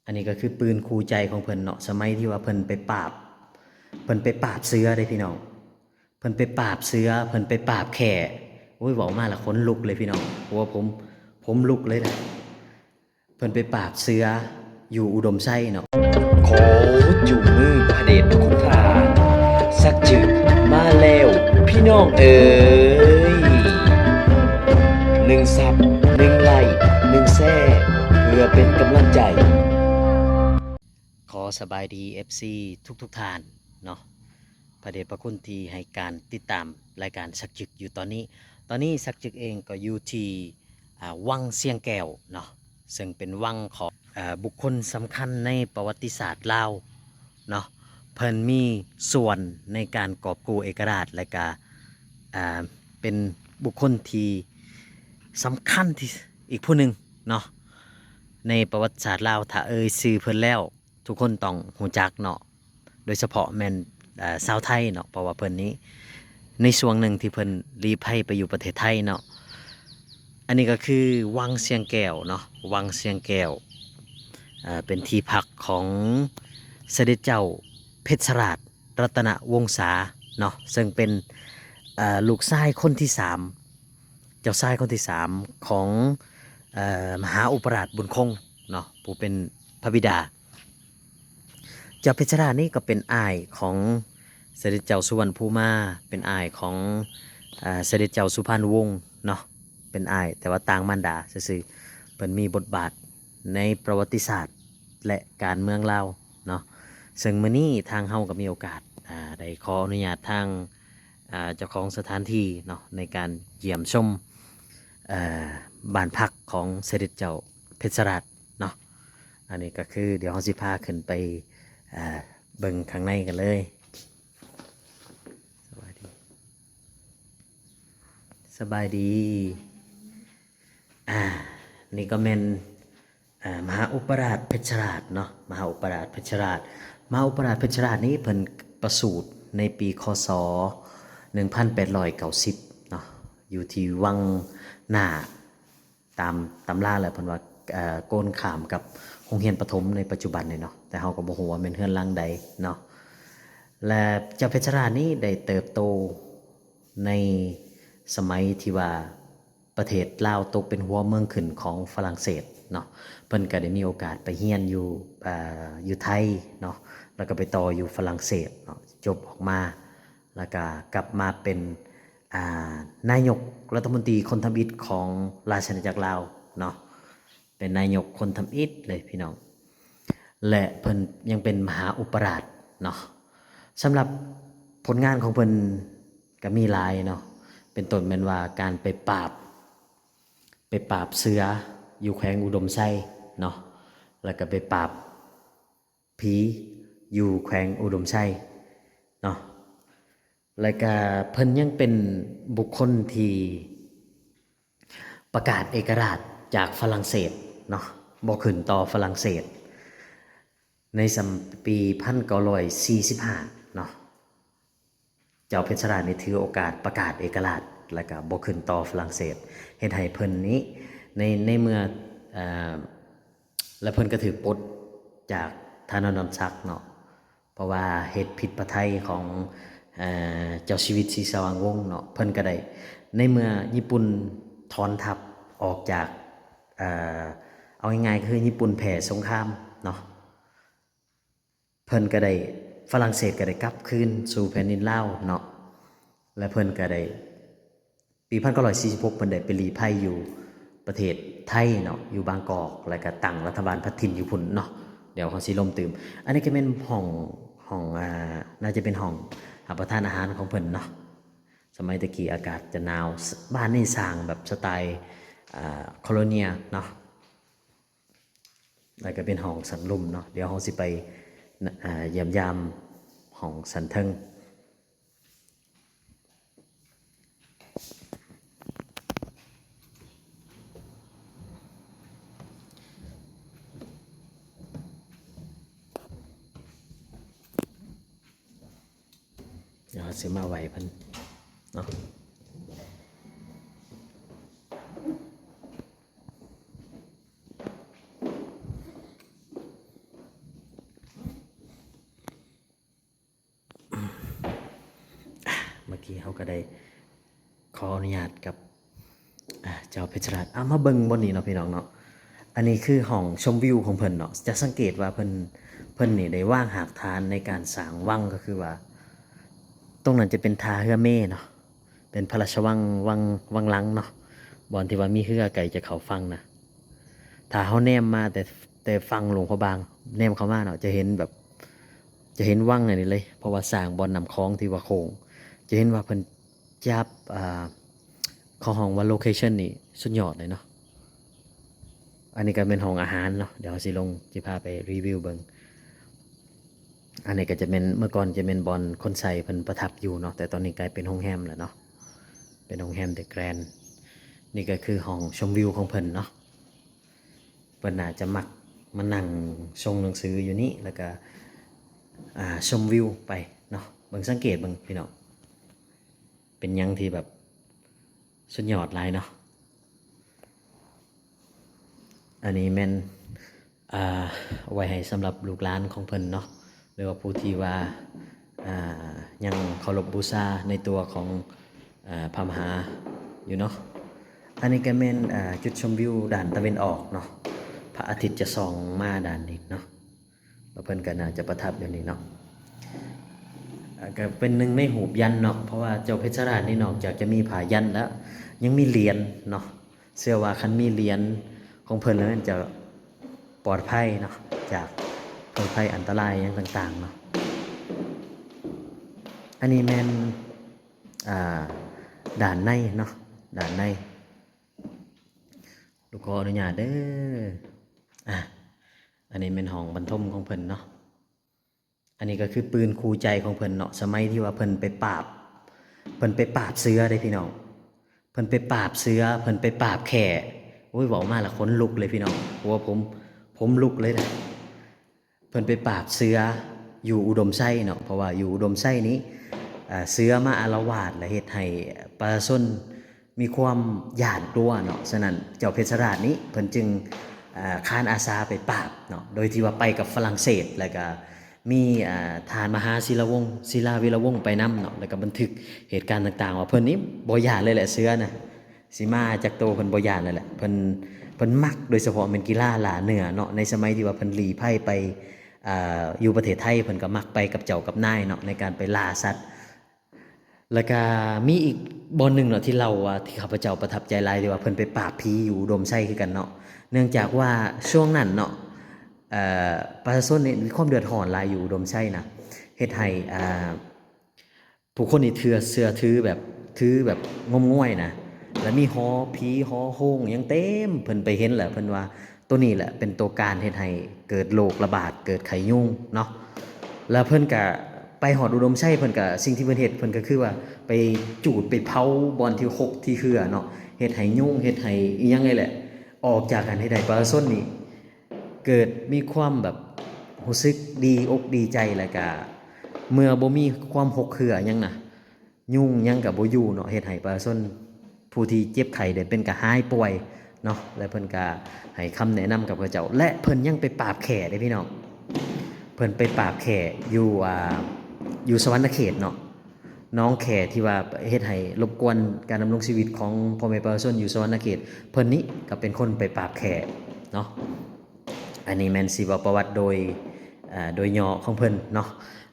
อันนี้ก็คือปืนคู่ใจของเพิ่นเนาะสมัยที่ว่าเพิ่นไปปราบเสือได้พี่น้องเพิ่นไปปราบเสือเพิ่นไปปราบแข่โอ้ยบอกมาละขนลุกเลยพี่น้องเพราะว่าผมลุกเลยนะเพิ่นไปปราบเสืออยู่อุดมไส้เนาะขอจูงมือพระเดชพระคุณข้าสักจึกมาแล้วพี่น้องเอ๋ย1 ซับ1 ไลค์1 แซ่เพื่อเป็นกำลังใจขอสบายดี FC ทุกท่านเนาะพระเดชพระคุณที่ให้การติดตามรายการสักจึกอยู่ตอนนี้สักจึกเองก็อยู่ที่วังเสียงแก้วเนาะซึ่งเป็นวังของบุคคลสำคัญในประวัติศาสตร์ลาวเนาะเพิ่นมีส่วนในการกอบกู้เอกราชและก็เป็นบุคคลที่สำคัญที่อีกผู้หนึ่งเนาะในประวัติศาสตร์ลาวถ้าชื่อเพิ่นแล้วทุกคนต้องรู้จักเนาะโดยเฉพาะแม่นชาวไทยเนาะเพราะว่าเพิ่นนี้ในช่วงหนึ่งที่เพิ่นลี้ภัยไปอยู่ประเทศไทยเนาะอันนี้ก็คือวังเสียงแก้วเนาะวังเสียงแก้วเป็นที่พักของเสด็จเจ้าเพชรราชรัตนวงศาเนาะซึ่งเป็นลูกชายคนที่3เจ้าชายคนที่3ของมหาอุปราชบุญคงเนาะผู้เป็นพระบิดาเจ้าเพชรราชนี่ก็เป็นอ้ายของเสด็จเจ้าสุวรรณภูมาเป็นอ้ายของเสด็จเจ้าสุพรรณวงศ์เนาะเป็นอ้ายแต่ว่าต่างมารดาซื่อๆเพิ่นมีบทบาทในประวัติศาสตร์และการเมืองลาวเนาะซึ่งมื้อนี้ทางเฮาก็มีโอกาสได้ขออนุญาตทางเจ้าของสถานที่เนาะในการเยี่ยมชมบ้านพักของเสด็จเจ้าเพชรราชเนาะอันนี้ก็คือเดี๋ยวเราสิพาขึ้นไปเบิ่งข้างในกันเลยสบายดีสบายดีนี่ก็เป็นมหาอุปราชเพชรราชเนาะมหาอุปราชเพชรราชนี้เพิ่นประสูติในปีคศ1890เนาะอยู่ที่วังหน้าตามตำราแล้วเพิ่นว่าโกนขามกับโรงเรียนประถมในปัจจุบันนี่เนาะแต่เฮาก็บ่ฮู้ว่าแม่นเฮือนหลังใดเนาะและเจ้าเพชรราชนี้ได้เติบโตในสมัยที่ว่าประเทศลาวตกเป็นหัวเมืองขึ้นของฝรั่งเศสเนาะเพิ่นก็ได้มีโอกาสไปเรียนอยู่ไทยเนาะแล้วก็ไปต่ออยู่ฝรั่งเศสเนาะจบออกมาแล้วก็กลับมาเป็นนายกรัฐมนตรีคนทำอิฐของราชอาณาจักรลาวเนาะเป็นนายกคนทำอิฐเลยพี่น้องและเพิ่นยังเป็นมหาอุปราชเนาะสำหรับผลงานของเพิ่นก็มีหลายเนาะเป็นต้นแม่นว่าการไปปราบเสืออยู่แขวงอุดมไส้เนาะแล้วก็ไปปราบผีอยู่แขวงอุดมไส้เนาะแล้วก็เพิ่นยังเป็นบุคคลที่ประกาศเอกราชจากฝรั่งเศสเนาะบ่ขึ้นต่อฝรั่งเศสในปี1945เนาะเจ้าเพชรราชนี่ถือโอกาสประกาศเอกราชแล้วก็บ่ขึ้นต่อฝรั่งเศสเฮ็ดให้เพิ่นนี้ในเมื่อและเพิ่นก็ถือปลดจากธนนศักดิ์เนาะเพราะว่าเหตุผิดประทัยของเจ้าชีวิตศรีสว่างวงศ์เนาะเพิ่นก็ได้ในเมื่อญี่ปุ่นถอนทัพออกจากเอาง่ายๆคือญี่ปุ่นแพ้สงครามเนาะเพิ่นก็ได้ฝรั่งเศสก็ได้กลับคืนสู่แผ่นดินลาวเนาะและเพิ่นก็ได้ปี1946เพิ่นได้ไปลี้ภัยอยู่ประเทศไทยเนาะอยู่บางกอกแล้วก็ตั้งรัฐบาลพัฒถิ่นอยู่พุ่นเนาะเดี๋ยวเขาสิล่มตื่มอันนี้ก็เป็นห้องน่าจะเป็นห้องรับประทานอาหารของเพิ่นเนาะสมัยตะกี้อากาศจะหนาวบ้านนี่สร้างแบบสไตล์โคโลเนียเนาะแล้วก็เป็นห้องสันลุ่มเนาะเดี๋ยวเขาสิไปเยี่ยมยามห้องสันเทิงเดี๋ยวเขาสิมาไหวเพิ่นเนาะ เขาก็ได้ขออนุญาตกับเจ้าเพชรราชมาเบิ่งบนนี้เนาะพี่น้องเนาะอันนี้คือห้องชมวิวของเพิ่นเนาะจะสังเกตว่าเพิ่นนี่ได้วางหากฐานในการสร้างวังก็คือว่าตรงนั้นจะเป็นท่าเรือเมเนาะเป็นพระราชวังลังเนาะบอนที่ว่ามีเรือไก่จะเข้าฟังนะถ้าเขาแนมมาแต่ฟังหลวงพระบางแนมเข้ามาเนาะจะเห็นแบบจะเห็นวังอันนี้เลยเพราะว่าสร้างบอนนำคลองที่ว่าโค้งจะเห็นว่าเพิ่นจับเขาห้องว่าโลเคชั่นนี่สุดยอดเลยเนาะอันนี้ก็เป็นห้องอาหารเนาะเดี๋ยวสิลงจะพาไปรีวิวเบิ่งอันนี้ก็จะเป็นเมื่อก่อนจะเป็นบอนคนใส่เพิ่นประทับอยู่เนาะแต่ตอนนี้กลายเป็นโรงแรมแล้วเนาะเป็นโรงแรมเดอะแกรนด์นี่ก็คือห้องชมวิวของเพิ่นเนาะเพิ่นน่าจะมักมานั่งชงหนังสืออยู่นี่แล้วก็ชมวิวไปเนาะเบิ่งสังเกตเบิ่งพี่น้องเป็นยังที่แบบสุดยอดหลายเนาะอันนี้แม่นไว้ให้สำหรับลูกหลานของเพิ่นเนาะหรือว่าผู้ที่ว่ายังเคารพบูชาในตัวของพระมหาอยู่เนาะอันนี้ก็แม่นจุดชมวิวด่านตะวันออกเนาะพระอาทิตย์จะส่องมาด่านนี้เนาะแล้วเพิ่นก็น่าจะประทับอยู่นี่เนาะก็เป็นหนึ่งในหูปยันเนาะเพราะว่าเจ้าเพชรราชนี่นอกจากจะมีผายันแล้วยังมีเหรียญเนาะเชื่อว่าคันมีเหรียญของเพิ่นแล้วมันจะปลอดภัยเนาะจากภัยอันตรายอย่างต่างๆเนาะอันนี้แม่นด่านในเนาะด่านในลูกขออนุญาตเด้ออันนี้เป็นห้องบรรทมของเพิ่นเนาะอันนี้ก็คือปืนคู่ใจของเพิ่นเนาะสมัยที่ว่าเพิ่นไปปราบเสือได้พี่น้องเพิ่นไปปราบเสือเพิ่นไปปราบแข่โอ้ยบอกมาละขนลุกเลยพี่น้องเพราะว่าผมลุกเลยนะเพิ่นไปปราบเสืออยู่อุดมไส้เนาะเพราะว่าอยู่อุดมไส้นี้เสือมาอาละวาดและเฮ็ดให้ประชาชนมีความหยาดกลัวเนาะฉะนั้นเจ้าเพชรราชนี้เพิ่นจึงค้านอาสาไปปราบเนาะโดยที่ว่าไปกับฝรั่งเศสแล้วก็มีทหารมหาศิลาวีรวงศ์ไปนำเนาะแล้วก็บันทึกเหตุการณ์ต่างๆว่าเพิ่นนี้บ่หยาดเลยแหละเสือนะสิมาจากโตเพิ่นบ่หยาดเลยแหละเพิ่นมักโดยเฉพาะเป็นกีฬาหลาเหนือเนาะในสมัยที่ว่าเพิ่นลี้ภัยไปอยู่ประเทศไทยเพิ่นก็มักไปกับเจ้ากับนายเนาะในการไปล่าสัตว์แล้วก็มีอีกบอนหนึ่งเนาะที่เราว่าที่ข้าพเจ้าประทับใจหลายที่ว่าเพิ่นไปปราบผีอยู่อุดมไส้คือกันเนาะเนื่องจากว่าช่วงนั้นเนาะประชาชนนี่มีความเดือดร้อนหลายอยู่อุดมไส้นะเฮ็ดให้ผู้คนนี่เสือถือแบบงมง่วยนะแล้วมีหอผีหอโฮงยังเต็มเพิ่นไปเห็นแหละเพิ่นว่าตัวนี้แหละเป็นตัวการเฮ็ดให้เกิดโรคระบาดเกิดไข้ยุงเนาะแล้วเพิ่นก็ไปหอดอุดมไส้เพิ่นก็สิ่งที่เพิ่นเฮ็ดเพิ่นก็คือว่าไปจูดไปเผาบอนที่หกที่คือเนาะเฮ็ดให้ยุงเฮ็ดให้อีหยังไงแหละออกจากกันให้ได้ประชาชนนี่เกิดมีความแบบรู้สึกดีอกดีใจแล้วก็เมื่อบ่มีความหกเหือหยังน่ะยุ่งหยังก็บ่อยู่เนาะเฮ็ดให้ประชาชนผู้ที่เจ็บไข้ได้เป็นก็หายป่วยเนาะและเพิ่นก็ให้คำแนะนำกับพระเจ้าและเพิ่นยังไปปราบแขกได้พี่น้องเพิ่นไปปราบแขกอยู่สวรรณเขตเนาะน้องแขกที่ว่าเฮ็ดให้รบกวนการดำรงชีวิตของพ่อแม่ประชาชนอยู่สวรรณเขตเพิ่นนี้ก็เป็นคนไปปราบแขกเนาะอันนี้แม่นสิเว้าประวัติโดยย่อของเพิ่นเนาะ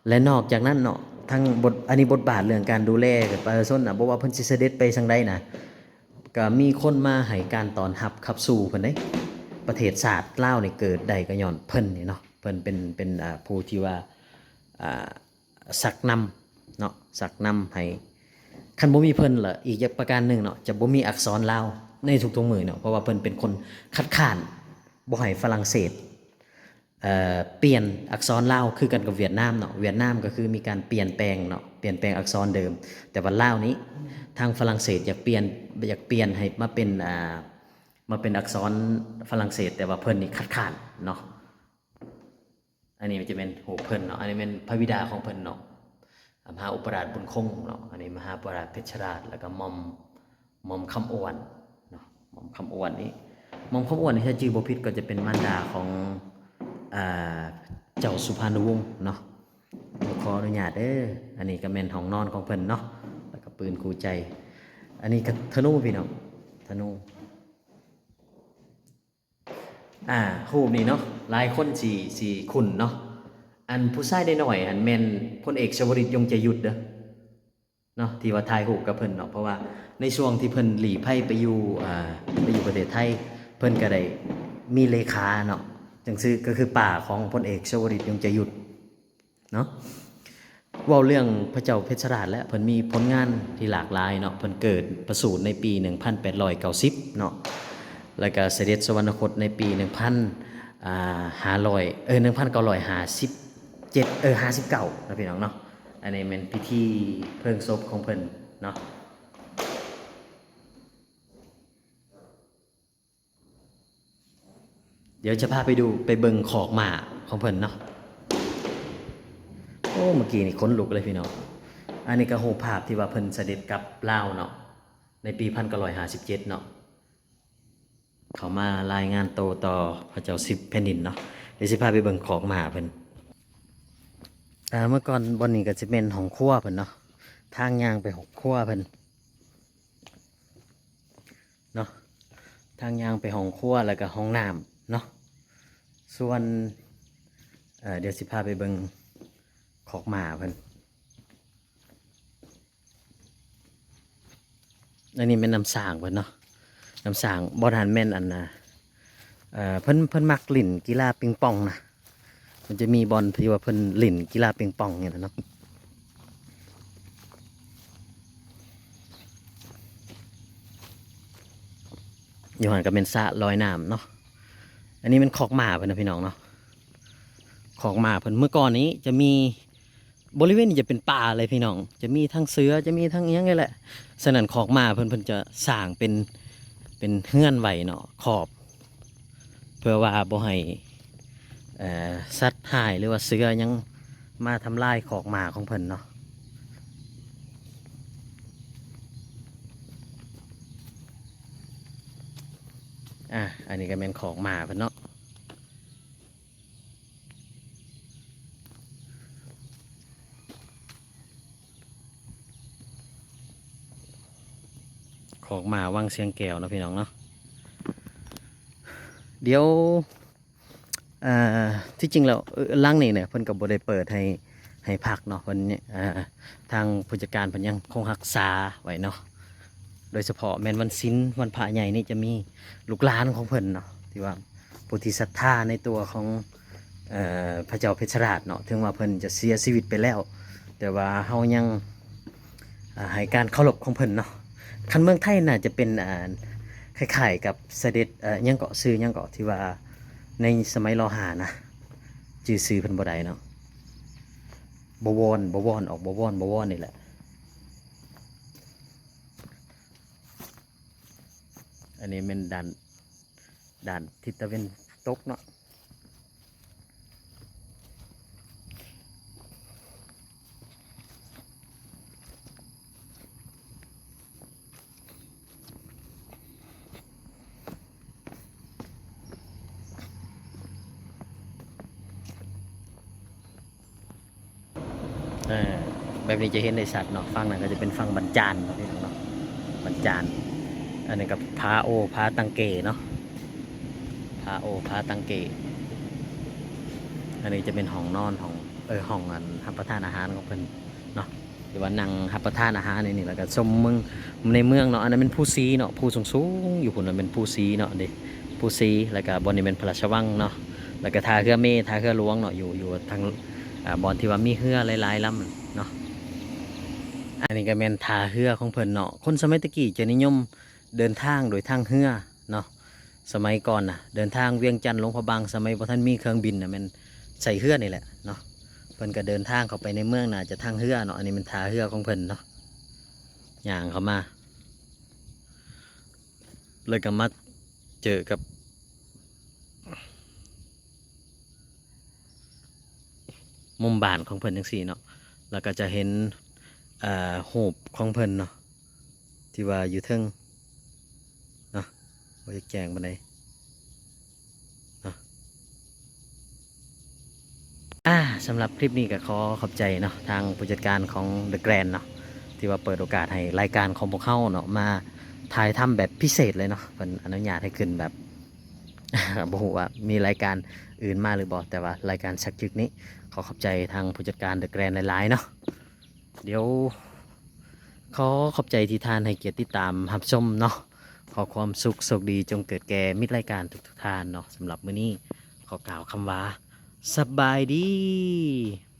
และนอกจากนั้นเนาะทั้งอันนี้บทบาทเรื่องการดูแลประชาชนน่ะบ่ว่าเพิ่นสิเสด็จไปจังใดน่ะก็มีคนมาให้การต้อนรับขับสู่เพิ่นเด้ประเทศชาติลาวนี่เกิดได้ก็ย้อนเพิ่นนี่เนาะเพิ่นเป็นผู้ที่ว่าสักนำเนาะสักนำให้คันบ่มีเพิ่นล่ะอีกอย่างประการหนึ่งเนาะจะบ่มีอักษรลาวในทุกๆมื้อเนาะเพราะว่าเพิ่นเป็นคนคัดค้านบ่ให้ฝรั่งเศสเปลี่ยนอักษรลาวคือกันกับเวียดนามเนาะเวียดนามก็คือมีการเปลี่ยนแปลงเนาะเปลี่ยนแปลงอักษรเดิมแต่ว่าลาวนี้ทางฝรั่งเศสอยากเปลี่ยนให้มาเป็นอักษรฝรั่งเศสแต่ว่าเพิ่นนี่คัดค้านเนาะอันนี้มันจะเป็นโหเพิ่นเนาะอันนี้เป็นพระบิดาของเพิ่นเนาะมหาอุปราชบุญคงเนาะอันนี้มหาอุปราชเพชรราชแล้วก็มอมคำอ้วนเนาะมอมคำอ้วนนี่มอมคำอ้วนนี่ถ้าชื่อบ่ผิดก็จะเป็นมารดาของเจ้าสุพรรณวงศ์เนาะขออนุญาตอันนี้ก็แม่นห้องนอนของเพิ่นเนาะแล้วก็ ปืนคู่ใจอันนี้ก็ธนูพี่น้องธนูรูปนี้เนาะหลายคนสี่คุณเนาะอันผู้ชายได้หน่อยอันแม่นพลเอกชวลิตยงใจยุทธเด้อเนาะที่ว่าถ่ายรูปกับเพิ่นเนาะเพราะว่าในช่วงที่เพิ่นหลีภัยไปอยู่ประเทศไทยเพิ่นก็ได้มีเลขาเนาะจังซื่อก็คือป่าของพลเอกชวลิตยงใจยุทธเนาะเว้าเรื่องพระเจ้าเพชรราชและเพิ่นมีผลงานที่หลากหลายเนาะเพิ่นเกิดประสูติในปี1890เนาะแล้วก็เสด็จสวรรคตในปี1957นะพี่น้องเนาะอันนี้เป็นพิธีเพลิงศพของเพิ่นเนาะเดี๋ยวจะพาไปดูไปเบิ่งขอกหมาของเพิ่นเนาะโอ้เมื่อกี้นี่ขนลุกเลยพี่น้องอันนี้ก็โหภาพที่ว่าเพิ่นเสด็จกลับลาวเนาะในปี1957เนาะเขามารายงานโตต่อพระเจ้าสิบแผ่นดินเนาะเดี๋ยวสิพาไปเบิ่งของหมาเพิ่นเมื่อก่อนบอนนี้ก็จะเป็นห้องครัวเพิ่นเนาะทางย่างไปห้องครัวเพิ่นเนาะทางย่างไปห้องครัวแล้วก็ห้องน้ำเนาะส่วนเดี๋ยวสิพาไปเบิ่งของหมาเพิ่นอันนี้เป็นน้ำสางเพิ่นเนาะน้ำสางบ่ทันแม่นอันน่ะเพิ่นมักเล่นกีฬาปิงปองนะมันจะมีบอลที่ว่าเพิ่นเล่นกีฬาปิงปองเนี่ยนะเนาะอยู่หันก็เป็นสระลอยน้ำเนาะอันนี้เป็นคอกหมาเพิ่นนะพี่น้องเนาะคอกหมาเพิ่นเมื่อก่อนนี้จะมีบริเวณนี้จะเป็นป่าเลยพี่น้องจะมีทั้งเสือจะมีทั้งยังไงแหละสนั่นคอกหมาเพิ่นจะสร้างเป็นเฮือนไว้เนาะขอบเพื่อว่าบ่ให้สัตว์หายหรือว่าเสือยังมาทำลายขอกหมาของเพิ่นเนาะอันนี้ก็เป็นของหมาเพิ่นเนาะของหมาวังเสียงแก้วเนาะพี่น้องเนาะเดี๋ยวที่จริงแล้วล่างนี่เนี่ยเพิ่นก็บ่ได้เปิดให้พักเนาะเพิ่นเนี่ยทางผู้จัดการเพิ่นยังคงรักษาไว้เนาะโดยเฉพาะแม่นวันศีลวันพระใหญ่นี่จะมีลูกหลานของเพิ่นเนาะที่ว่าผู้ที่ศรัทธาในตัวของพระเจ้าเพชรราชเนาะถึงว่าเพิ่นจะเสียชีวิตไปแล้วแต่ว่าเฮายังให้การเคารพของเพิ่นเนาะคันเมืองไทยน่าจะเป็นคล้ายๆกับเสด็จยังเกาะซื้อยังเกาะที่ว่าในสมัยร.5นะจื่อซื้อเพิ่นบ่ได้เนาะบวรออกบวรนี่แหละอันนี้เป็นด่านทิศตะวันตกเนาะแบบนี้จะเห็นในสัตว์เนาะฝั่งนั้นก็จะเป็นฝั่งบันจานเนาะพี่น้องเนาะบันจานอันนี้กับพาตังเกเนาะพาตังเกอันนี้จะเป็นห้องนอนห้องอันรับประทานอาหารของเพิ่นเนาะหรือว่านั่งรับประทานอาหารนี่แล้วก็ชมเมืองในเมืองเนาะอันนั้นเป็นผู้ซีเนาะผู้สูงอยู่พุ่นนั้นเป็นผู้ซีเนาะเด็ผู้ซีแล้วก็บอนนี้เป็นพระราชวังเนาะแล้วก็ท่าเรือเมท่าเรือหลวงเนาะอยู่ทางบอนที่ว่ามีเรือหลายๆลำเนาะอันนี้ก็เป็นท่าเรือของเพิ่นเนาะคนสมัยตะกี้จะนิยมเดินทางโดยทางเรือเนาะสมัยก่อนนะเดินทางเวียงจันทร์หลวงพระบางสมัยบ่ทันมีเครื่องบินนะมันใส่เรือนี่แหละเนาะเพิ่นก็เดินทางเข้าไปในเมืองน่าจะทางเรือเนาะอันนี้มันท่าเรือของเพิ่นเนาะย่างเข้ามาเลยก็มาเจอกับมุมบ้านของเพิ่นจังซี่เนาะแล้วก็จะเห็นรูปของเพิ่นเนาะที่ว่าอยู่เทิงเนาะบ่ได้แจ้งปานใดเนาะสำหรับคลิปนี้ก็ขอขอบใจเนาะทางผู้จัดการของ The Grand เนาะ ที่ว่าเปิดโอกาสให้รายการของพวกเขาเนาะมาถ่ายทำแบบพิเศษเลยเนาะเป็นอนุญาตให้ขึ้นแบบ บ่ฮู้ว่ามีรายการอื่นมาหรือบ่แต่ว่ารายการชักจึกนี้ขอขอบใจทางผู้จัดการเดอะแกรนหลายๆเนาะเดี๋ยวขอขอบใจที่ท่านให้เกียรติติดตามรับชมเนาะขอความสุขโชคดีจงเกิดแก่มิตรรายการทุกๆท่านเนาะสำหรับมื้อนี้ขอกล่าวคำว่าสบายดี